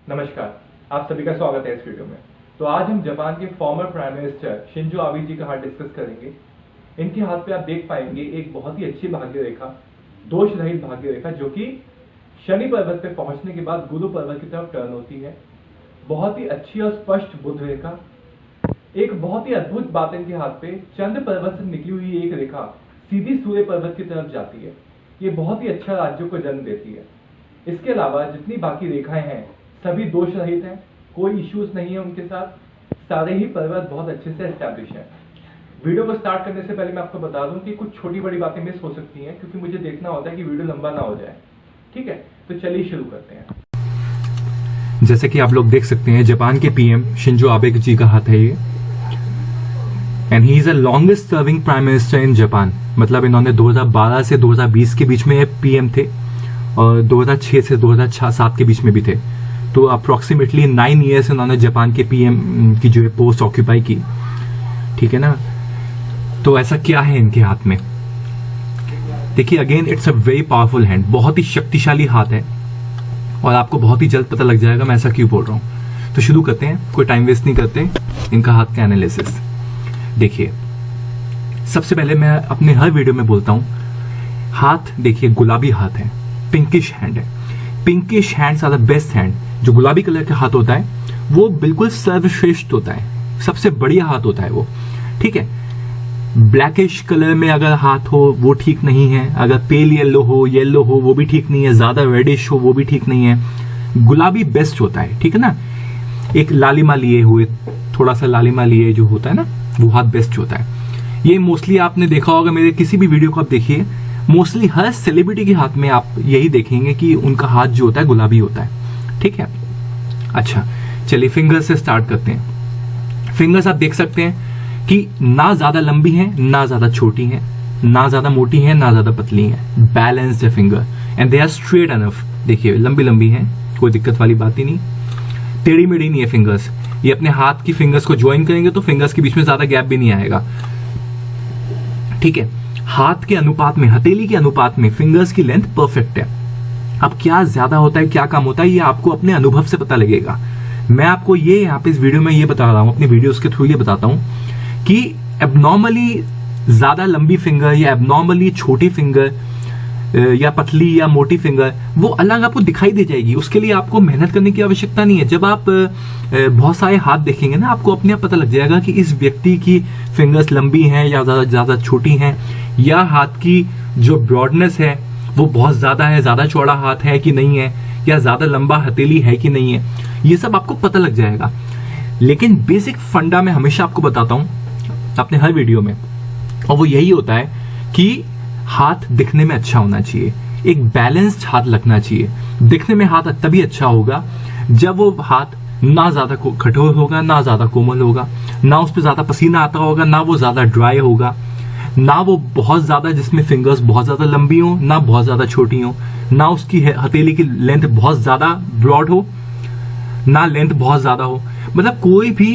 नमस्कार, आप सभी का स्वागत है इस वीडियो में। तो आज हम जापान के former prime minister Shinzo Abe ji का हाथ डिस्कस करेंगे। इनके हाथ पे आप देख पाएंगे एक बहुत ही अच्छी भाग्य रेखा, दोष रहित भाग्य रेखा, जो कि शनि पर्वत पे पहुंचने के बाद गुरु पर्वत की तरफ टर्न होती है। बहुत ही अच्छी और स्पष्ट बुध रेखा। एक बहुत ही अद्भुत बात इनके हाथ पे चंद्र पर्वत से निकली हुई एक रेखा सीधी सूर्य पर्वत की तरफ जाती है। ये बहुत ही अच्छा राज्यों को जन्म देती है। इसके अलावा जितनी बाकी रेखाएं हैं सभी दोष रहित हैं, कोई इश्यूज नहीं है उनके साथ। सारे ही पर्वत बहुत अच्छे से एस्टैब्लिश हैं। वीडियो को स्टार्ट करने से पहले मैं आपको बता दूं कि कुछ छोटी बड़ी बातें मिस हो सकती हैं, क्योंकि मुझे देखना होता है कि वीडियो लंबा ना हो जाए। ठीक है, तो चलिए शुरू करते हैं। जैसे कि आप लोग देख सकते हैं, जापान के पीएम शिंजो आबे जी का हाथ है ये, and he is the longest serving prime minister in Japan. मतलब इन्होंने 2012 से 2020 के बीच में पीएम थे और 2006 से 2007 के बीच में भी थे। तो अप्रोक्सीमेटली 9 ईयर्स इन्होंने जापान के पीएम की जो है पोस्ट ऑक्यूपाई की। ठीक है ना। तो ऐसा क्या है इनके हाथ में? देखिए, again it's a very powerful hand, बहुत ही शक्तिशाली हाथ है और आपको बहुत ही जल्द पता लग जाएगा मैं ऐसा क्यों बोल रहा हूं। तो शुरू करते हैं, कोई टाइम वेस्ट नहीं करते, इनका हाथ का एनालिसिस। देखिए, सबसे पहले मैं अपने हर वीडियो में बोलता हूं, हाथ देखिए गुलाबी हाथ है, पिंकिश हैंड है। Pinkish hands are the best hand. जो गुलाबी कलर का हाथ होता है वो बिल्कुल सर्वश्रेष्ठ होता है, सबसे बढ़िया हाथ होता है वो। ठीक है। ब्लैकिश कलर में अगर हाथ हो वो ठीक नहीं है, अगर पेल येलो हो वो भी ठीक नहीं है, ज्यादा रेडिश हो वो भी ठीक नहीं है। गुलाबी बेस्ट होता है। ठीक है ना। एक लालिमा लिए हुए, थोड़ा सा लालिमा लिए जो होता है ना, वो हाथ बेस्ट होता है। ये मोस्टली आपने देखा होगा, मेरे किसी भी वीडियो को आप देखिए, मोस्टली हर सेलिब्रिटी के हाथ में आप यही देखेंगे कि उनका हाथ जो होता है गुलाबी होता है। ठीक है। अच्छा, चलिए फिंगर्स से स्टार्ट करते हैं। फिंगर्स आप देख सकते हैं कि ना ज्यादा लंबी हैं, ना ज्यादा छोटी हैं, ना ज्यादा मोटी हैं, ना ज्यादा पतली हैं। बैलेंस्ड है finger and they are straight enough. देखिए, लंबी लंबी हैं, कोई दिक्कत वाली बात ही नहीं। टेढ़ी मेढ़ी नहीं है फिंगर्स। ये अपने हाथ की फिंगर्स को ज्वाइन करेंगे तो फिंगर्स के बीच में ज्यादा गैप भी नहीं आएगा। ठीक है। हाथ के अनुपात में, हथेली के अनुपात में फिंगर्स की लेंथ परफेक्ट है। अब क्या ज्यादा होता है, क्या कम होता है, ये आपको अपने अनुभव से पता लगेगा। मैं आपको ये यहाँ पे इस वीडियो में ये बता रहा हूँ, अपनी वीडियोस के थ्रू ये बताता हूँ कि एबनॉर्मली ज्यादा लंबी फिंगर या एबनॉर्मली छोटी फिंगर या पतली या मोटी फिंगर वो अलग आपको दिखाई दे जाएगी। उसके लिए आपको मेहनत करने की आवश्यकता नहीं है। जब आप बहुत सारे हाथ देखेंगे ना, आपको अपने आप पता लग जाएगा कि इस व्यक्ति की फिंगर्स लंबी हैं या ज्यादा छोटी हैं, या हाथ की जो ब्रॉडनेस है वो बहुत ज्यादा है, ज्यादा चौड़ा हाथ है कि नहीं है, या ज्यादा लंबा हथेली है कि नहीं है। ये सब आपको पता लग जाएगा। लेकिन बेसिक फंडा मैं हमेशा आपको बताता हूं अपने हर वीडियो में, और वो यही होता है कि हाथ दिखने में अच्छा होना चाहिए, एक बैलेंस्ड हाथ लगना चाहिए। दिखने में हाथ तभी अच्छा होगा जब वो हाथ ना ज्यादा कठोर होगा, ना ज्यादा कोमल होगा, ना उस पर ज्यादा पसीना आता होगा, ना वो ज्यादा ड्राई होगा, ना वो बहुत ज्यादा जिसमें फिंगर्स बहुत ज्यादा लंबी हो, ना बहुत ज्यादा छोटी हो, ना उसकी हथेली की लेंथ बहुत ज्यादा ब्रॉड हो, ना लेंथ बहुत ज्यादा हो। मतलब कोई भी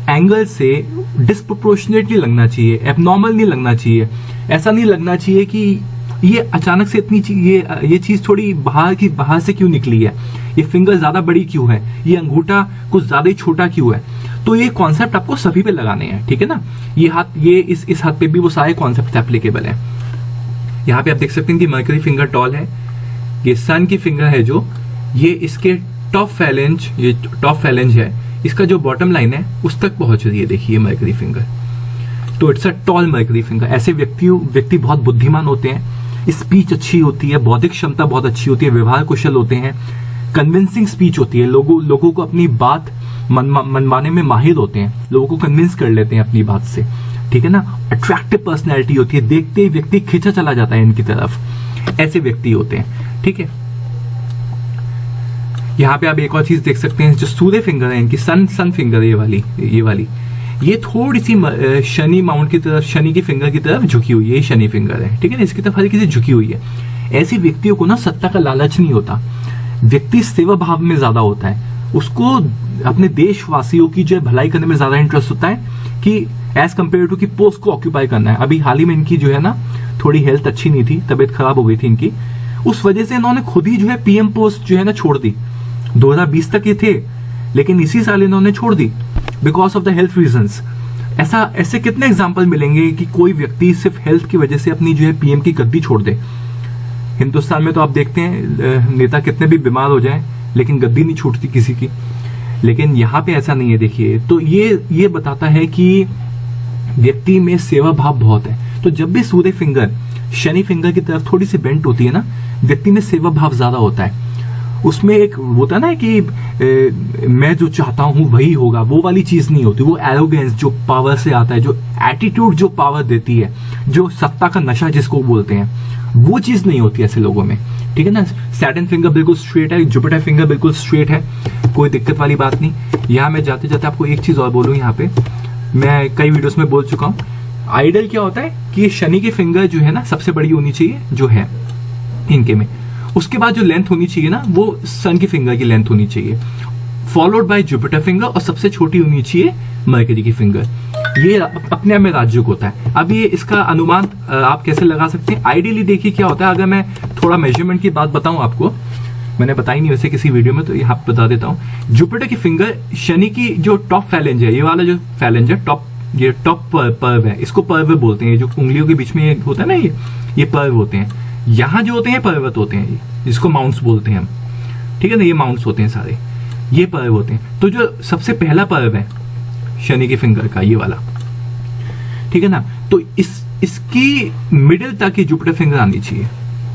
एंगल से डिस्प्रोपोर्शनेट नहीं लगना चाहिए, एबनॉर्मल नहीं लगना चाहिए। ऐसा नहीं लगना चाहिए कि ये अचानक से इतनी ये चीज थोड़ी बाहर से क्यों निकली है, ये फिंगर ज्यादा बड़ी क्यों है, ये अंगूठा कुछ ज्यादा ही छोटा क्यों है। तो ये कॉन्सेप्ट आपको सभी पे लगाने हैं। ठीक है ना। ये हाथ, ये इस हाथ पे भी वो सारे कॉन्सेप्ट एप्लीकेबल है। यहाँ पे आप देख सकते हैं कि मर्करी फिंगर टॉल है, ये सन की फिंगर है, जो ये इसके टॉप फैलेंज, ये टॉप फैलेंज है, इसका जो बॉटम लाइन है उस तक पहुंच रही है। देखिए मर्करी फिंगर, तो it's a tall mercury finger. ऐसे व्यक्ति बहुत बुद्धिमान होते हैं, स्पीच अच्छी होती है, बौद्धिक क्षमता बहुत अच्छी होती है, व्यवहार कुशल होते हैं, कन्विंसिंग स्पीच होती है, लोगों को अपनी बात मनवाने में माहिर होते हैं, लोगों को कन्विंस कर लेते हैं अपनी बात से। ठीक है ना। अट्रैक्टिव पर्सनैलिटी होती है, देखते ही व्यक्ति खींचा चला जाता है इनकी तरफ। ऐसे व्यक्ति होते हैं। ठीक है। यहाँ पे आप एक और चीज देख सकते हैं, जो सूर्य फिंगर है इनकी, सन फिंगर है, ये वाली ये थोड़ी सी शनि माउंट की तरफ, शनि की फिंगर की तरफ झुकी हुई है। ये शनि फिंगर है। ठीक है ना। इसकी तरफ हल्की सी झुकी हुई है। ऐसे व्यक्तियों को ना सत्ता का लालच नहीं होता, व्यक्ति सेवा भाव में ज्यादा होता है, उसको अपने देशवासियों की जो भलाई करने में ज्यादा इंटरेस्ट होता है कि एज कम्पेयर टू की पोस्ट को ऑक्यूपाई करना है। अभी हाल ही में इनकी जो है ना थोड़ी हेल्थ अच्छी नहीं थी, तबियत खराब हो गई थी इनकी, उस वजह से इन्होंने खुद ही जो है पीएम पोस्ट जो है ना छोड़ दी। 2020 तक ये थे, लेकिन इसी साल इन्होंने छोड़ दी because of the health reasons. ऐसे कितने एग्जाम्पल मिलेंगे कि कोई व्यक्ति सिर्फ हेल्थ की वजह से अपनी जो है पीएम की गद्दी छोड़ दे। हिंदुस्तान में तो आप देखते हैं नेता कितने भी बीमार हो जाएं लेकिन गद्दी नहीं छूटती किसी की, लेकिन यहाँ पे ऐसा नहीं है। देखिए, तो ये बताता है कि व्यक्ति में सेवा भाव बहुत है। तो जब भी सूर्य फिंगर शनि फिंगर की तरफ थोड़ी सी बेंट होती है ना, व्यक्ति में सेवा भाव ज्यादा होता है। उसमें एक होता है ना कि मैं जो चाहता हूं वही होगा, वो वाली चीज नहीं होती। वो एरोगेंस जो पावर से आता है, जो एटीट्यूड जो पावर देती है, जो सत्ता का नशा जिसको बोलते हैं, वो चीज नहीं होती ऐसे लोगों में। ठीक है ना। सैटर्न फिंगर बिल्कुल स्ट्रेट है, जुपिटर फिंगर बिल्कुल स्ट्रेट है, कोई दिक्कत वाली बात नहीं। यहाँ मैं जाते जाते आपको एक चीज और बोलूं, यहाँ पे मैं कई वीडियोस में बोल चुका हूँ। आइडियल क्या होता है कि शनि की फिंगर जो है ना सबसे बड़ी होनी चाहिए जो है इनके में। उसके बाद जो लेंथ होनी चाहिए ना वो सन की फिंगर की लेंथ होनी चाहिए, फॉलोड बाय जुपिटर फिंगर, और सबसे छोटी होनी चाहिए मरकरी की फिंगर। ये अपने आप में राजयोग होता है। अब ये इसका अनुमान आप कैसे लगा सकते हैं? आइडियली देखिए क्या होता है, अगर मैं थोड़ा मेजरमेंट की बात बताऊं आपको, मैंने बताई नहीं वैसे किसी वीडियो में, तो यहाँ बता देता हूँ। जुपिटर की फिंगर शनि की जो टॉप फैलेंज है, ये वाला जो फैलेंज है टॉप, ये टॉप पर्व है, इसको पर्व बोलते हैं। जो उंगलियों के बीच में होता है ना, ये पर्व होते हैं। यहाँ जो होते हैं पर्वत होते हैं, जिसको माउंट्स बोलते हैं हम। ठीक है ना, ये माउंट्स होते हैं सारे, ये पर्व होते हैं। तो जो सबसे पहला पर्व है शनि के फिंगर का, ये वाला, ठीक है ना, तो इसकी मिडिल तक ये जुपिटर फिंगर आनी चाहिए,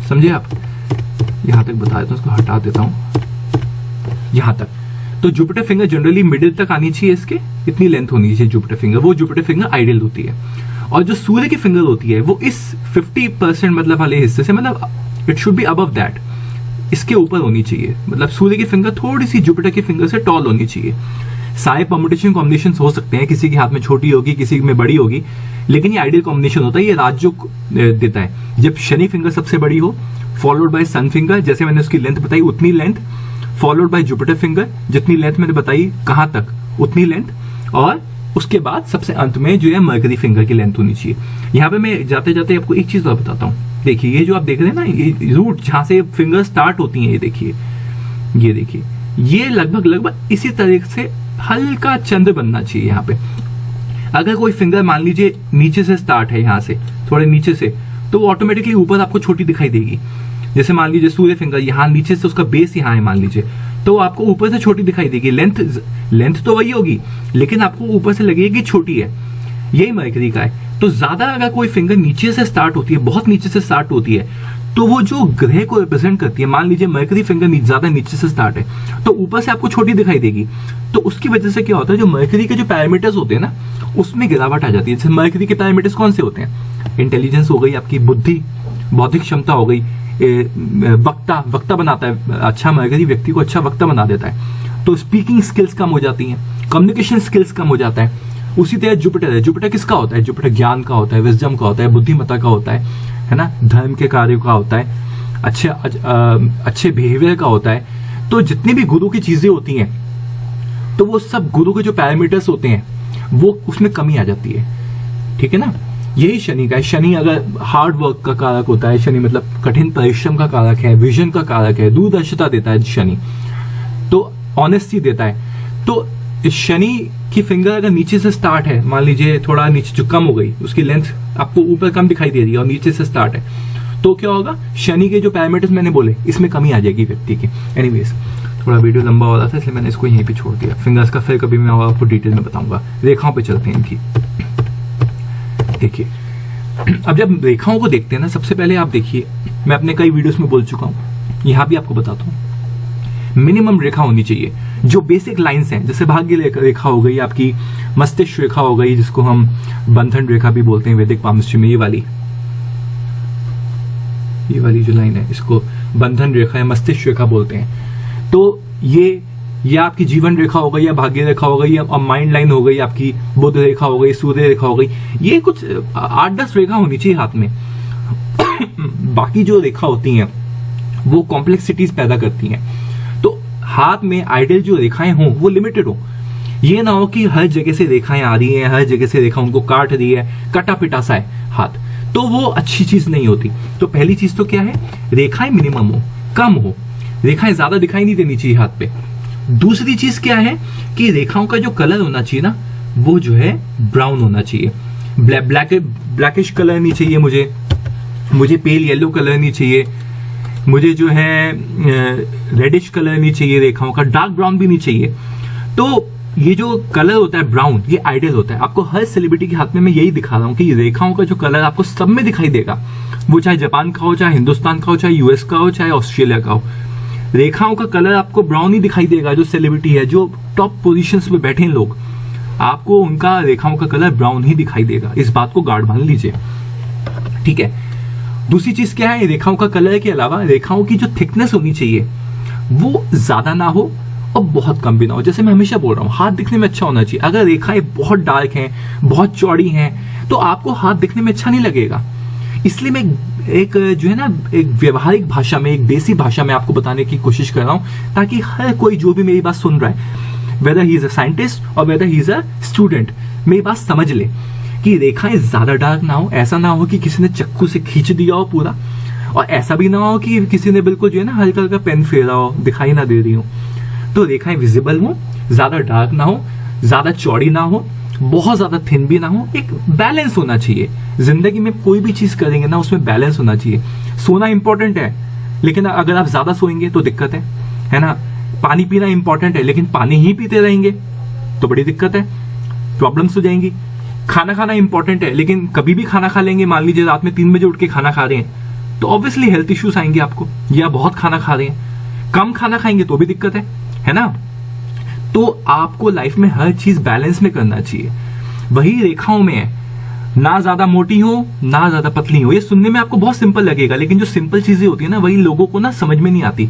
समझे आप? यहां तक बता देता हूं, इसको हटा देता हूं, यहां तक। तो जुपिटर फिंगर जनरली मिडिल तक आनी चाहिए, इसके इतनी लेंथ होनी चाहिए जुपिटर फिंगर, वो जुपिटर फिंगर आइडियल होती है। और जो सूर्य की फिंगर होती है वो इस 50% मतलब वाले हिस्से से, मतलब it should be above that, इसके ऊपर होनी चाहिए। मतलब सूर्य की फिंगर थोड़ी सी जुपिटर की फिंगर से टॉल होनी चाहिए। सारे परम्यूटेशन कॉम्बिनेशन हो सकते हैं, किसी के हाथ में छोटी होगी, किसी में बड़ी होगी, लेकिन ये आइडियल कॉम्बिनेशन होता है, ये राजयोग देता है। जब शनि फिंगर सबसे बड़ी हो, फॉलोड बाय सन फिंगर, जैसे मैंने उसकी लेंथ बताई उतनी length, followed by Jupiter finger, जितनी लेंथ मैंने बताई कहां तक उतनी लेंथ, और उसके बाद सबसे अंत में जो है मरकरी फिंगर की लेंथ होनी चाहिए। यहाँ पे मैं जाते जाते आपको एक चीज और बताता हूँ। देखिए, ये जो आप देख रहे हैं ना, ये रूट जहां से फिंगर स्टार्ट होती है, ये देखिए, ये देखिए, ये लगभग इसी तरह से हल्का चंद्र बनना चाहिए यहाँ पे। अगर कोई फिंगर मान लीजिए नीचे से स्टार्ट है, यहाँ से थोड़े नीचे से, तो वो ऑटोमेटिकली ऊपर आपको छोटी दिखाई देगी। जैसे मान लीजिए सूर्य फिंगर यहाँ नीचे से, उसका बेस यहाँ है मान लीजिए, तो आपको ऊपर से छोटी दिखाई देगी। लेंथ तो वही होगी, लेकिन आपको ऊपर से लगेगी छोटी है। यही मरकरी का है। तो ज्यादा अगर कोई फिंगर नीचे से स्टार्ट होती है, बहुत नीचे से स्टार्ट होती है, तो वो जो ग्रह को रिप्रेजेंट करती है, मान लीजिए मरकरी फिंगर ज्यादा नीचे से स्टार्ट है, तो ऊपर से आपको छोटी दिखाई देगी। तो उसकी वजह से क्या होता है, जो मरकरी के जो पैरामीटर्स होते हैं ना, उसमें गिरावट आ जाती है। जैसे मरकरी के पैरामीटर्स कौन से होते हैं? इंटेलिजेंस हो गई, आपकी बुद्धि, बौद्धिक क्षमता हो गई, वक्ता बनाता है। अच्छा मरकरी व्यक्ति को अच्छा वक्ता बना देता है। तो स्पीकिंग स्किल्स कम हो जाती हैं, कम्युनिकेशन स्किल्स कम हो जाता है। उसी तरह जुपिटर है। जुपिटर किसका होता है? जुपिटर ज्ञान का होता है, विजडम का होता है, बुद्धिमत्ता का होता है ना, धर्म के कार्यों का होता है, अच्छे बिहेवियर का होता है। तो जितनी भी गुरु की चीजें होती हैं, तो वो सब गुरु के जो पैरामीटर्स होते हैं, वो उसमें कमी आ जाती है। ठीक है ना। यही शनि का है। शनि अगर हार्ड वर्क का कारक होता है, शनि मतलब कठिन परिश्रम का कारक है, विजन का कारक है, दूरदर्शिता देता है शनि, तो ऑनेस्टी देता है। तो शनि की फिंगर अगर नीचे से स्टार्ट है, मान लीजिए थोड़ा नीचे जो कम हो गई, उसकी लेंथ आपको ऊपर कम दिखाई दे रही है और नीचे से स्टार्ट है, तो क्या होगा? शनि के जो पैरामीटर्स मैंने बोले, इसमें कमी आ जाएगी व्यक्ति की। एनीवेज, थोड़ा वीडियो लंबा हो रहा था, इसलिए मैंने इसको यहीं पे छोड़ दिया। फिंगर्स का फिर कभी मैं आपको डिटेल में बताऊंगा। रेखाओं पे चलते हैं इनकी। देखिए, अब जब रेखाओं को देखते हैं ना, सबसे पहले आप देखिए, मैं अपने कई वीडियोस में बोल चुका हूं, यहां भी आपको बताता हूं, मिनिमम रेखा होनी चाहिए जो बेसिक लाइंस हैं। जैसे भाग्य रेखा हो गई, आपकी मस्तिष्क रेखा हो गई, जिसको हम बंधन रेखा भी बोलते हैं वैदिक पामिस्ट्री में। ये वाली जो लाइन है, इसको बंधन रेखा या मस्तिष्क रेखा बोलते हैं। तो ये आपकी जीवन रेखा हो गई, या भाग्य रेखा हो गई, या माइंड लाइन हो गई, आपकी बुध रेखा हो गई, सूर्य रेखा हो गई। ये कुछ 8-10 रेखा होनी चाहिए हाथ में। बाकी जो रेखा होती हैं वो कॉम्प्लेक्सिटीज पैदा करती हैं। तो हाथ में आइडियल जो रेखाएं हों वो लिमिटेड हो। ये ना हो कि हर जगह से रेखाएं आ रही हैं, हर जगह से रेखा उनको काट रही है, कटा पिटा सा है हाथ, तो वो अच्छी चीज नहीं होती। तो पहली चीज तो क्या है, रेखाएं मिनिमम हो, कम हो। रेखाएं ज्यादा दिखाई नहीं देनी चाहिए हाथ पे। दूसरी चीज क्या है कि रेखाओं का जो कलर होना चाहिए ना, वो जो है ब्राउन होना चाहिए। ब्लैकिश कलर नहीं चाहिए मुझे पेल येलो कलर नहीं चाहिए, मुझे जो है रेडिश कलर नहीं चाहिए, रेखाओं का डार्क ब्राउन भी नहीं चाहिए। तो ये जो कलर होता है ब्राउन, ये आइडियल होता है। आपको हर सेलिब्रिटी के हाथ में मैं यही दिखा रहा हूं कि रेखाओं का जो कलर आपको सब में दिखाई देगा, वो चाहे जापान का हो, चाहे हिंदुस्तान का हो, चाहे यूएस का हो, चाहे ऑस्ट्रेलिया का हो, रेखाओं का कलर आपको ब्राउन ही दिखाई देगा। जो सेलिब्रिटी है, जो टॉप पोजीशंस पे बैठे हैं लोग, आपको उनका रेखाओं का कलर ब्राउन ही दिखाई देगा। इस बात को गार्ड मान लीजिए, ठीक है। दूसरी चीज क्या है, रेखाओं का कलर के अलावा रेखाओं की जो थिकनेस होनी चाहिए वो ज्यादा ना हो और बहुत कम भी ना हो। जैसे मैं हमेशा बोल रहा हूं, हाथ दिखने में अच्छा होना चाहिए। अगर रेखाएं बहुत डार्क हैं, बहुत चौड़ी हैं, तो आपको हाथ दिखने में अच्छा नहीं लगेगा। इसलिए मैं एक जो है ना, एक व्यवहारिक भाषा में, एक देसी भाषा में आपको बताने की कोशिश कर रहा हूं, ताकि हर कोई जो भी मेरी बात सुन रहा है, whether he is a scientist और whether he is a student, मेरी बात समझ ले कि रेखाएं ज्यादा डार्क ना हो। ऐसा ना हो कि किसी ने चक्कू से खींच दिया हो पूरा, और ऐसा भी ना हो कि किसी ने बिल्कुल जो है ना हल्का हल्का पेन फेरा हो, दिखाई ना दे रही हो। तो रेखाएं विजिबल हो, ज्यादा डार्क ना हो, ज्यादा चौड़ी ना हो, बहुत ज्यादा थिन भी ना हो, एक बैलेंस होना चाहिए। जिंदगी में कोई भी चीज करेंगे ना, उसमें बैलेंस होना चाहिए। सोना इंपॉर्टेंट है, लेकिन अगर आप ज्यादा सोएंगे तो दिक्कत है ना। पानी पीना इंपॉर्टेंट है, लेकिन पानी ही पीते रहेंगे तो बड़ी दिक्कत है, प्रॉब्लम्स हो जाएंगी। खाना खाना इंपॉर्टेंट है, लेकिन कभी भी खाना खा लेंगे, मान लीजिए रात में 3 बजे उठ के खाना खा रहे हैं, तो ऑब्वियसली हेल्थ इश्यूज आएंगे आपको। या बहुत खाना खा रहे हैं, कम खाना खाएंगे तो भी दिक्कत है ना। तो आपको लाइफ में हर चीज बैलेंस में करना चाहिए। वही रेखाओं में है, ना ज्यादा मोटी हो ना ज्यादा पतली हो। ये सुनने में आपको बहुत सिंपल लगेगा, लेकिन जो सिंपल चीजें होती है ना, वही लोगों को ना समझ में नहीं आती।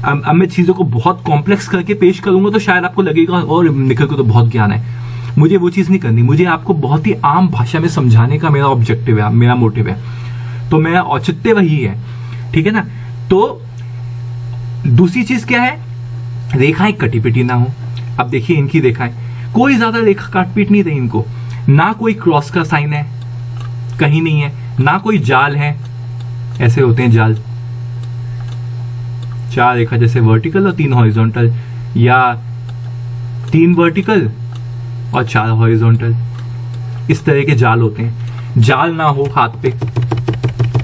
अब मैं चीजों को बहुत कॉम्प्लेक्स करके पेश करूंगा तो शायद आपको लगेगा और निखिल को तो बहुत ज्ञान है। मुझे वो चीज नहीं करनी, मुझे आपको बहुत ही आम भाषा में समझाने का मेरा ऑब्जेक्टिव है, मेरा मोटिव है। तो मेरा औचित्य वही है, ठीक है ना। तो दूसरी चीज क्या है, रेखाएं कटी पिटी ना हो। अब देखिए इनकी रेखाएं, कोई ज्यादा रेखा काट पीट नहीं रही इनको, ना कोई क्रॉस का साइन है, कहीं नहीं है, ना कोई जाल है। ऐसे होते हैं जाल, 4 रेखा जैसे वर्टिकल और 3 हॉरिजॉन्टल, या 3 वर्टिकल और 4 हॉरिजॉन्टल, इस तरह के जाल होते हैं। जाल ना हो हाथ पे,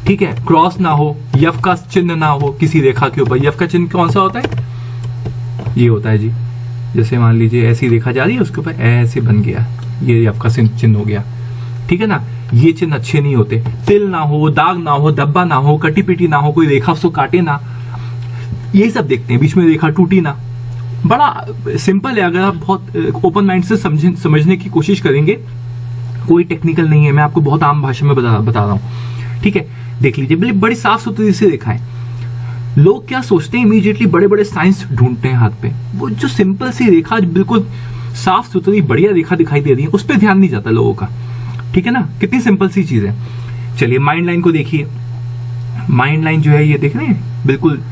ठीक है, क्रॉस ना हो, यफ का चिन्ह ना हो किसी रेखा के ऊपर। यफ का चिन्ह कौन सा होता है, ये होता है जी, जैसे मान लीजिए ऐसी रेखा जा रही है, उसके ऊपर ऐसे बन गया, ये यफ का चिन्ह हो गया, ठीक है ना। ये चिन्ह अच्छे नहीं होते। तिल ना हो, दाग ना हो, धब्बा ना हो, कटी पिटी ना हो, कोई रेखा उसको काटे ना, यही सब देखते हैं। बीच में रेखा टूटी ना, बड़ा सिंपल है। अगर आप बहुत ओपन माइंड से समझने की कोशिश करेंगे, कोई टेक्निकल नहीं है, मैं आपको बहुत आम भाषा में बता रहा हूं, ठीक है। देख लीजिए, बड़ी साफ सुथरी से रेखाएं। लोग क्या सोचते हैं, इमीडिएटली बड़े बड़े साइंस ढूंढते हैं हाथ पे। वो जो सिंपल सी रेखा, बिल्कुल साफ सुथरी बढ़िया रेखा दिखाई दे रही है, उस पर ध्यान नहीं जाता लोगों का, ठीक है ना। कितनी सिंपल सी चीज है। चलिए माइंड लाइन को देखिए, माइंड लाइन जो है ये देख रहे हैं, बिल्कुल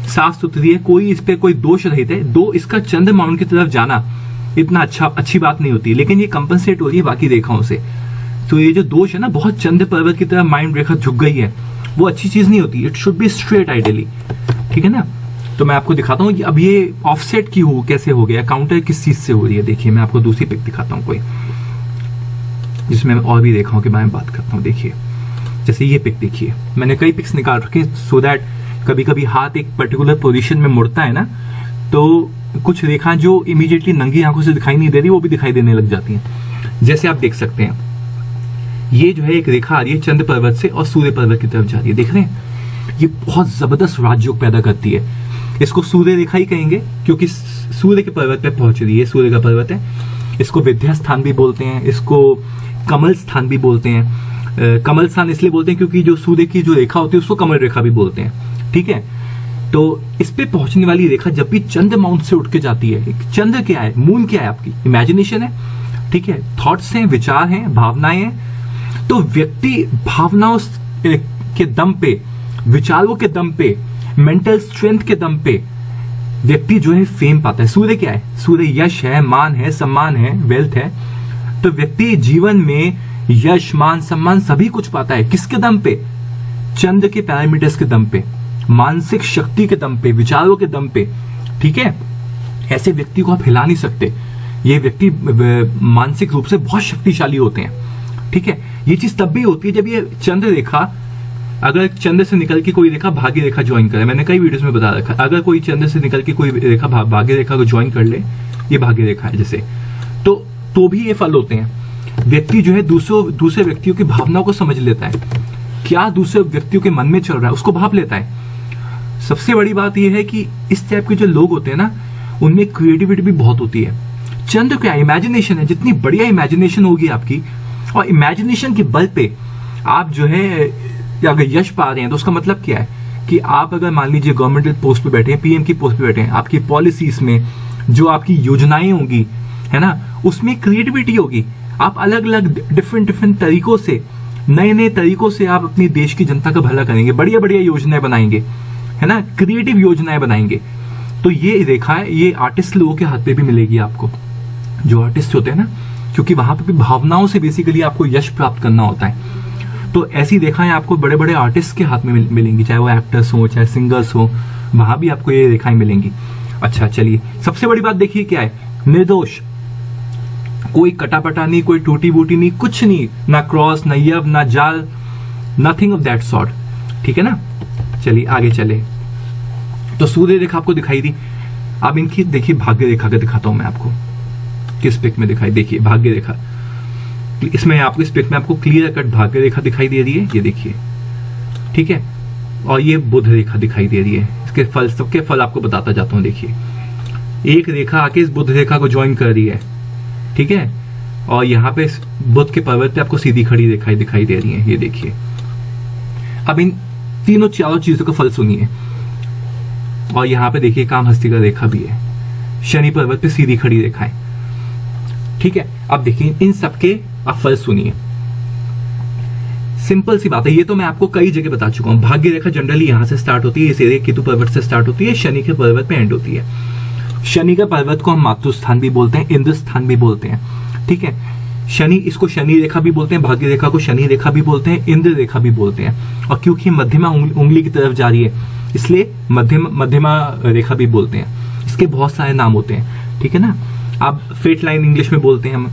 साफ सुथरी है, कोई इस पे कोई दोष रहित है। दो इसका चंद्र माउंट की तरफ जाना इतना अच्छी बात नहीं होती, लेकिन ये कंपनसेट हो रही है बाकी रेखाओं से। तो ये जो दोष है ना, बहुत चंद्र पर्वत की तरफ माइंड रेखा झुक गई है, वो अच्छी चीज नहीं होती। It should be straight ideally, ठीक है ना। तो मैं आपको दिखाता हूँ अब ये ऑफसेट की हो कैसे हो गया, काउंटर किस चीज से हो रही है। देखिए मैं आपको दूसरी पिक दिखाता हूँ कोई, जिसमें मैं और भी रेखाओं के बारे में बात करता हूँ। देखिए जैसे ये पिक देखिए, मैंने कई पिक्स निकाल रखे सो दैट कभी कभी हाथ एक पर्टिकुलर पोजीशन में मुड़ता है ना, तो कुछ रेखाएं जो इमीडिएटली नंगी आंखों से दिखाई नहीं दे रही, वो भी दिखाई देने लग जाती हैं। जैसे आप देख सकते हैं, ये जो है एक रेखा आ रही है चंद्र पर्वत से और सूर्य पर्वत की तरफ जा रही है। देख रहे हैं, ये बहुत जबरदस्त राजयोग पैदा करती है। इसको सूर्य रेखा ही कहेंगे, क्योंकि सूर्य के पर्वत पे पहुंच रही है, सूर्य का पर्वत है। इसको विद्या स्थान भी बोलते हैं, इसको कमल स्थान भी बोलते हैं। कमल स्थान इसलिए बोलते हैं क्योंकि जो सूर्य की जो रेखा होती है उसको कमल रेखा भी बोलते हैं, ठीक है। तो इस पे पहुंचने वाली रेखा जब भी चंद्र माउंट से उठ के जाती है, चंद्र क्या है, मून क्या है, आपकी इमेजिनेशन है, ठीक है, थॉट्स हैं, विचार हैं, भावनाएं हैं। तो व्यक्ति भावनाओं के दम पे, विचारों के दम पे, मेंटल स्ट्रेंथ के दम पे व्यक्ति जो है फेम पाता है। सूर्य क्या है, सूर्य यश है, मान है, सम्मान है, वेल्थ है। तो व्यक्ति जीवन में यश, मान, सम्मान सभी कुछ पाता है। किसके दम पे, चंद्र के पैरामीटर्स के दम पे, मानसिक शक्ति के दम पे, विचारों के दम पे, ठीक है। ऐसे व्यक्ति को आप हिला नहीं सकते। ये व्यक्ति मानसिक रूप से बहुत शक्तिशाली होते हैं, ठीक है। ये चीज तब भी होती है जब ये चंद्र रेखा, अगर चंद्र से निकल के कोई रेखा भाग्य रेखा ज्वाइन करे, मैंने कई वीडियोस में बता रखा, अगर कोई चंद्र से निकल के कोई रेखा भाग्य रेखा को ज्वाइन कर ले, ये भाग्य रेखा है जैसे, तो भी ये फल होते हैं। व्यक्ति जो है दूसरे व्यक्तियों की भावनाओं को समझ लेता है, क्या दूसरे व्यक्तियों के मन में चल रहा है उसको भाप लेता है। सबसे बड़ी बात यह है कि इस टाइप के जो लोग होते हैं ना, उनमें क्रिएटिविटी भी बहुत होती है। चंद्र क्या इमेजिनेशन है, जितनी बढ़िया इमेजिनेशन होगी आपकी, और इमेजिनेशन के बल पे आप जो है अगर यश पा रहे हैं तो उसका मतलब क्या है कि आप अगर मान लीजिए गवर्नमेंट पोस्ट पे बैठे हैं, पीएम की पोस्ट पे बैठे हैं, आपकी पॉलिसीज में जो आपकी योजनाएं होंगी, है ना, उसमें क्रिएटिविटी होगी। आप अलग अलग डिफरेंट तरीकों से, नए तरीकों से आप अपनी देश की जनता का भला करेंगे, बढ़िया बढ़िया योजनाएं बनाएंगे, है ना, क्रिएटिव योजनाएं बनाएंगे। तो ये रेखा है, ये आर्टिस्ट लोगों के हाथ पे भी मिलेगी आपको, जो आर्टिस्ट होते हैं ना, क्योंकि वहां पे भी भावनाओं से बेसिकली आपको यश प्राप्त करना होता है। तो ऐसी रेखाएं आपको बड़े बड़े आर्टिस्ट के हाथ में मिलेंगी, चाहे वो एक्टर्स हो चाहे सिंगर्स हो, वहां भी आपको ये रेखाएं मिलेंगी। अच्छा चलिए, सबसे बड़ी बात देखिए क्या है, निर्दोष, कोई कटापटा नहीं, कोई टूटी बूटी नहीं, कुछ नहीं, ना क्रॉस, ना यव, ना जाल, नथिंग ऑफ दैट सॉर्ट, ठीक है ना। चलिए आगे चले। तो सूर्य रेखा आपको दिखाई दी। अब इनकी देखिए भाग्य रेखा का दिखाता हूं मैं आपको, किस पिक में दिखाई, देखिए भाग्य रेखा, इसमें आपको, इस पिक में आपको क्लियर कट भाग्य रेखा दिखाई दे रही है, ये देखिए, ठीक है। और ये बुध रेखा दिखाई दे रही है। इसके फल, सबके फल आपको बताता जाता हूं। देखिए, एक रेखा आके इस बुध रेखा को ज्वाइन कर रही है, ठीक है, और यहाँ पे बुध के पर्वत पे आपको सीधी खड़ी रेखाएं दिखाई दे रही है, ये देखिए। अब इन तीनों चारों चीजों का फल सुनिए। और यहाँ पे देखिए काम हस्ती का रेखा भी है, शनि पर्वत पे सीधी खड़ी रेखा है, ठीक है। अब देखिए इन सबके आप फल सुनिए। सिंपल सी बात है, ये तो मैं आपको कई जगह बता चुका हूं। भाग्य रेखा जनरली यहां से स्टार्ट होती है, इसे केतु पर्वत से स्टार्ट होती है, शनि के पर्वत पे एंड होती है। शनि का पर्वत को हम मातृ स्थान भी बोलते हैं, इंद्र स्थान भी बोलते हैं, ठीक है। शनि, इसको शनि रेखा भी बोलते हैं, भाग्य रेखा को शनि रेखा भी बोलते हैं, इंद्र रेखा भी बोलते हैं। और क्योंकि मध्यमा उंगली की तरफ जा रही है, इसलिए मध्यमा रेखा भी बोलते हैं। इसके बहुत सारे नाम होते हैं, ठीक है ना। आप फेट लाइन इंग्लिश में बोलते हैं हम,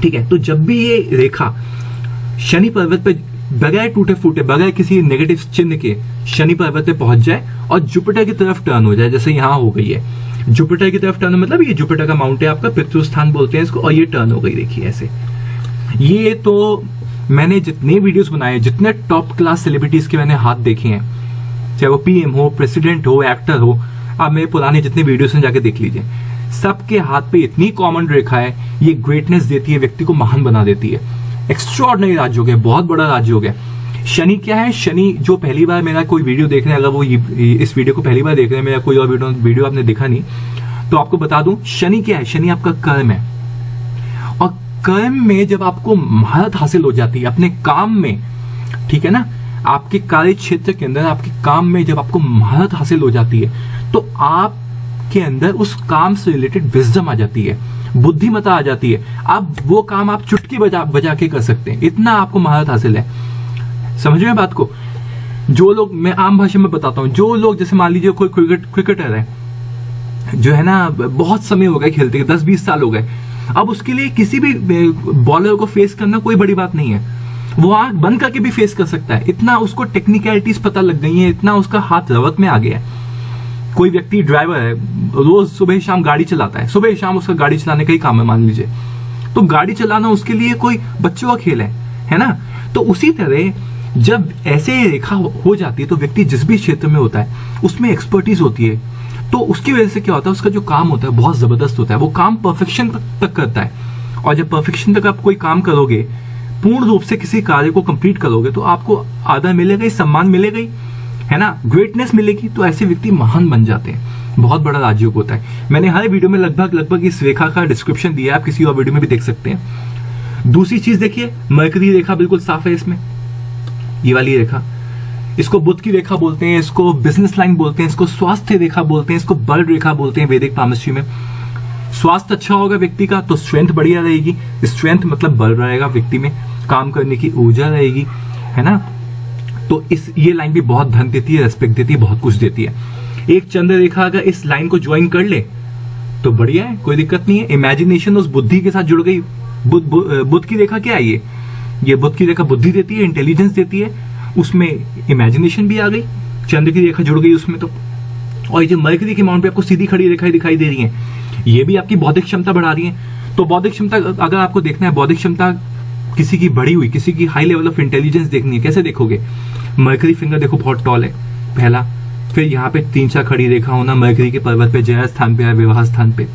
ठीक है। तो जब भी ये रेखा शनि पर्वत पे बगैर टूटे फूटे, बगैर किसी नेगेटिव चिन्ह के शनि पर्वत पे पहुंच जाए और जुपिटर की तरफ टर्न हो जाए, जैसे यहां हो गई है, जुपिटर की तरफ टर्न, मतलब ये जुपिटर का माउंट है आपका, पितृस्थान बोलते हैं इसको, और ये टर्न हो गई, देखिए ऐसे। ये तो मैंने जितने वीडियोस बनाए, जितने टॉप क्लास सेलिब्रिटीज के मैंने हाथ देखे हैं, चाहे वो पीएम हो, प्रेसिडेंट हो, एक्टर हो, आप मेरे पुराने जितने वीडियोस हैं जाके देख लीजिए, सबके हाथ पे इतनी कॉमन रेखा है, ये ग्रेटनेस देती है, व्यक्ति को महान बना देती है। एक्स्ट्राऑर्डिनरी राजयोग है, बहुत बड़ा राजयोग है। शनि क्या है, शनि जो पहली बार मेरा कोई वीडियो देख रहे हैं, अगर वो इस वीडियो को पहली बार देख रहे हैं, मेरा कोई और वीडियो आपने देखा नहीं, तो आपको बता दूं शनि क्या है। शनि आपका कर्म है, और कर्म में जब आपको महारत हासिल हो जाती है अपने काम में, ठीक है ना, आपके कार्य क्षेत्र के अंदर, आपके काम में जब आपको महारत हासिल हो जाती है, तो आपके अंदर उस काम से रिलेटेड विजडम आ जाती है, बुद्धिमता आ जाती है। आप वो काम आप चुटकी बजा के कर सकते हैं, इतना आपको महारत हासिल है। समझ में बात को। जो लोग, मैं आम भाषा में बताता हूं, जो लोग जैसे मान लीजिए कोई क्रिकेटर है, जो है ना, बहुत समय हो गया खेलते, 10-20 साल हो गए, अब उसके लिए किसी भी बॉलर को फेस करना कोई बड़ी बात नहीं है, वो आंख बंद करके भी फेस कर सकता है, इतना उसको टेक्निकलिटीज पता लग गई है, इतना उसका हाथ रवत में आ गया है। कोई व्यक्ति ड्राइवर है, रोज सुबह शाम गाड़ी चलाता है, सुबह शाम उसका गाड़ी चलाने का ही काम है मान लीजिए, तो गाड़ी चलाना उसके लिए कोई बच्चों का खेल है ना। तो उसी तरह जब ऐसे रेखा हो जाती है, तो व्यक्ति जिस भी क्षेत्र में होता है उसमें एक्सपर्टीज होती है, तो उसकी वजह से क्या होता है, उसका जो काम होता है बहुत जबरदस्त होता है, वो काम परफेक्शन तक करता है। और जब परफेक्शन तक आप कोई काम करोगे, पूर्ण रूप से किसी कार्य को कंप्लीट करोगे, तो आपको आदर मिलेगा ही, सम्मान मिलेगा ही, है ना, ग्रेटनेस मिलेगी। तो ऐसे व्यक्ति महान बन जाते हैं, बहुत बड़ा राजयोग होता है। मैंने हर वीडियो में लगभग इस रेखा का डिस्क्रिप्शन दिया है, आप किसी और वीडियो में भी देख सकते हैं। दूसरी चीज देखिए, मरकरी रेखा बिल्कुल साफ है इसमें, ये वाली रेखा, इसको बुध की रेखा बोलते हैं, इसको बिजनेस लाइन बोलते हैं, इसको स्वास्थ्य रेखा बोलते हैं, इसको बल रेखा बोलते हैं वैदिक पामिस्ट्री में। स्वास्थ्य अच्छा होगा व्यक्ति का तो स्ट्रेंथ बढ़िया रहेगी, स्ट्रेंथ मतलब बल रहेगा व्यक्ति में, काम करने की ऊर्जा रहेगी, है ना। तो ये लाइन भी बहुत धन देती है, रेस्पेक्ट देती है, बहुत कुछ देती है। एक चंद्र रेखा अगर इस लाइन को ज्वाइन कर ले तो बढ़िया है, कोई दिक्कत नहीं है। इमेजिनेशन उस बुद्धि के साथ जुड़ गई। बुद्ध की रेखा क्या है ये बुद्ध की रेखा बुद्धि देती है, इंटेलिजेंस देती है, उसमें इमेजिनेशन भी आ गई। चंद्र की रेखा जुड़ गई उसमें तो। और ये जो मरकरी के माउंट पे आपको सीधी खड़ी रेखाएं दिखाई दे रही हैं, ये भी आपकी बौद्धिक क्षमता बढ़ा रही है। तो बौद्धिक क्षमता अगर आपको देखना है, बौद्धिक क्षमता किसी की बढ़ी हुई, किसी की हाई लेवल ऑफ इंटेलिजेंस देखनी है, कैसे देखोगे? मरकरी फिंगर देखो बहुत टॉल है, पहला। फिर यहाँ पे 3-4 खड़ी रेखा होना मरकरी के पर्वत पे, जय स्थान पे है, विवाह स्थान पे।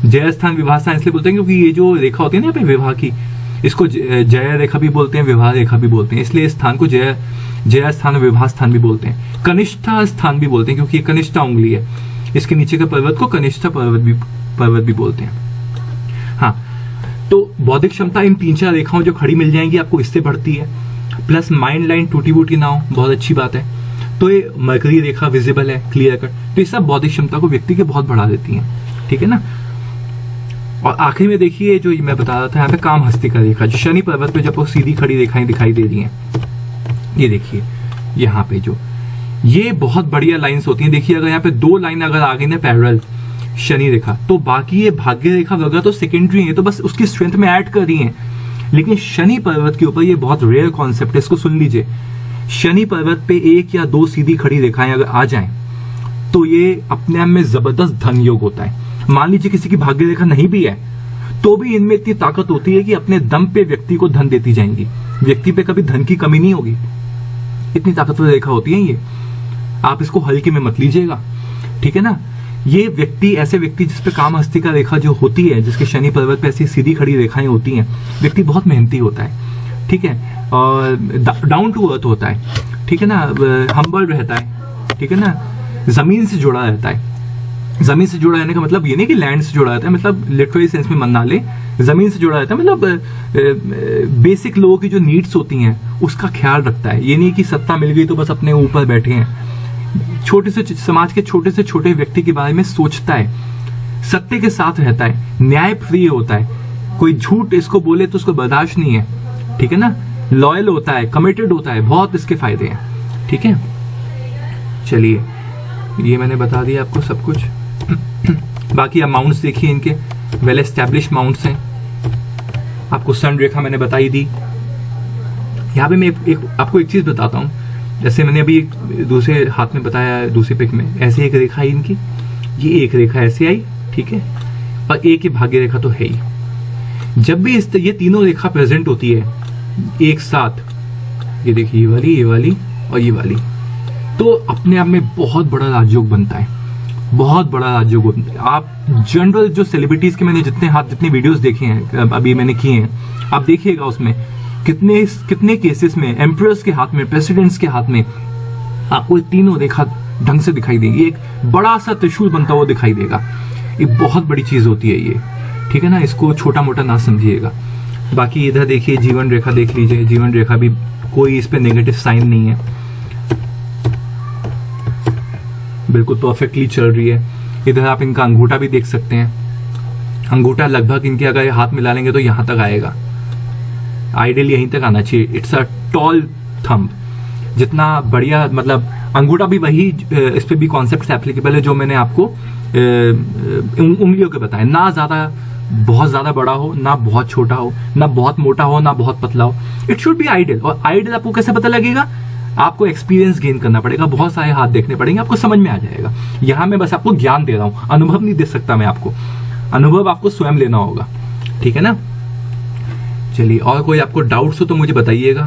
जय स्थान विवाह स्थान इसलिए बोलते हैं क्योंकि ये जो रेखा होती है ना यहाँ पे विवाह की, इसको जय रेखा भी बोलते हैं, विवाह रेखा भी बोलते हैं। इसलिए इस स्थान को जय स्थान और विवाह स्थान भी बोलते हैं। कनिष्ठा स्थान भी बोलते हैं क्योंकि ये कनिष्ठा उंगली है, इसके नीचे के पर्वत को कनिष्ठा पर्वत भी बोलते हैं। हाँ, तो बौद्धिक क्षमता इन 3-4 रेखाओं जो खड़ी मिल जाएंगी आपको, इससे बढ़ती है। प्लस माइंड लाइन टूटी बूटी ना हो, बहुत अच्छी बात है। तो ये मरकरी रेखा विजिबल है, क्लियर कट, तो ये सब बौद्धिक क्षमता को व्यक्ति के बहुत बढ़ा देती है, ठीक है ना। और आखिरी में देखिए जो मैं बता रहा था, यहाँ पे काम हस्तिका रेखा, जो शनि पर्वत पे जब वो सीधी खड़ी रेखाएं दिखाई दे रही हैं, ये देखिए यहाँ पे जो ये बहुत बढ़िया लाइंस होती हैं। देखिए अगर यहाँ पे 2 लाइन अगर आ गई ना पैरेलल शनि रेखा, तो बाकी ये भाग्य रेखा वगैरह तो सेकेंडरी है, तो बस उसकी स्ट्रेंथ में ऐड कर रही है। लेकिन शनि पर्वत के ऊपर ये बहुत रेयर कॉन्सेप्ट है, इसको सुन लीजिए। शनि पर्वत पे 1 या 2 सीधी खड़ी रेखाएं अगर आ जाएं, तो ये अपने आप में जबरदस्त धन योग होता है। मान लीजिए किसी की भाग्य रेखा नहीं भी है, तो भी इनमें इतनी ताकत होती है कि अपने दम पे व्यक्ति को धन देती जाएंगी, व्यक्ति पे कभी धन की कमी नहीं होगी। इतनी ताकतवर रेखा होती है ये, आप इसको हल्के में मत लीजिएगा, ठीक है ना। ये व्यक्ति, ऐसे व्यक्ति जिसपे काम हस्तिका रेखा जो होती है, जिसके शनि पर्वत पे ऐसी सीधी खड़ी रेखाएं होती हैं, व्यक्ति बहुत मेहनती होता है, ठीक है, और डाउन टू अर्थ होता है, ठीक है ना, हम्बल रहता है, ठीक है ना, जमीन से जुड़ा रहता है। जमीन से जुड़ा रहने का मतलब ये नहीं कि लैंड से जुड़ा रहता है, मतलब लिटरली सेंस में मन ना ले, जमीन से जुड़ा रहता है मतलब बेसिक लोगों की जो नीड्स होती हैं उसका ख्याल रखता है। ये नहीं कि सत्ता मिल गई तो बस अपने ऊपर बैठे हैं। छोटे से समाज के छोटे से छोटे व्यक्ति के बारे में सोचता है, सत्य के साथ रहता है, न्याय प्रिय होता है, कोई झूठ इसको बोले तो उसको बर्दाश्त नहीं है, ठीक है ना, लॉयल होता है, कमिटेड होता है, बहुत इसके फायदे हैं, ठीक है। चलिए ये मैंने बता दिया आपको सब कुछ। बाकी आप माउंट्स देखिए, इनके वेल एस्टैब्लिश माउंट्स हैं। आपको सन रेखा मैंने बताई दी। यहाँ पे मैं आपको एक चीज बताता हूँ, जैसे मैंने अभी दूसरे हाथ में बताया, दूसरे पिक में ऐसे एक रेखा आई इनकी, ये एक रेखा ऐसे आई, ठीक है, और एक ही भाग्य रेखा तो है ही। जब भी ये तीनों रेखा प्रेजेंट होती है एक साथ, ये देखिए ये वाली और ये वाली, तो अपने आप में बहुत बड़ा राजयोग बनता है, बहुत बड़ा राजयोग बनता है। आप जनरल जो सेलिब्रिटीज के मैंने जितने वीडियोस देखे हैं, अभी मैंने किए हैं, आप देखिएगा उसमें कितने केसेस में एम्परर्स के हाथ में, प्रेसिडेंट्स के हाथ में आपको तीनों रेखा ढंग से दिखाई देगी। एक बड़ा सा त्रिशूल बनता हुआ दिखाई देगा। ये बहुत बड़ी चीज होती है ये, ठीक है ना, इसको छोटा मोटा ना समझिएगा। बाकी इधर देखिए जीवन रेखा देख लीजिए, जीवन रेखा भी कोई इस पे नेगेटिव साइन नहीं है, बिल्कुल परफेक्टली चल रही है। इधर आप इनका अंगूठा भी देख सकते हैं, अंगूठा लगभग इनके अगर हाथ मिला लेंगे तो यहां तक आएगा, आइडियल यहीं तक आना चाहिए। इट्स अ टॉल थंब, जितना बढ़िया, मतलब अंगूठा भी वही, इस पे भी कॉन्सेप्ट एप्लीकेबल है जो मैंने आपको उंगलियों के बताए, ना ज्यादा बहुत ज्यादा बड़ा हो, ना बहुत छोटा हो, ना बहुत मोटा हो, ना बहुत पतला हो। It should be ideal. और आइडियल आपको कैसे पता लगेगा? आपको एक्सपीरियंस गेन करना पड़ेगा, बहुत सारे हाथ देखने पड़ेंगे, आपको समझ में आ जाएगा। यहां मैं बस आपको ज्ञान दे रहा हूं, अनुभव नहीं दे सकता मैं आपको, अनुभव आपको स्वयं लेना होगा, ठीक है ना। चलिए, और कोई आपको डाउट्स हो तो मुझे बताइएगा,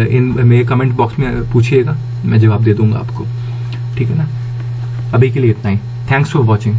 इन मेरे कमेंट बॉक्स में पूछिएगा, मैं जवाब दे दूंगा आपको, ठीक है ना। अभी के लिए इतना ही। Thanks for watching.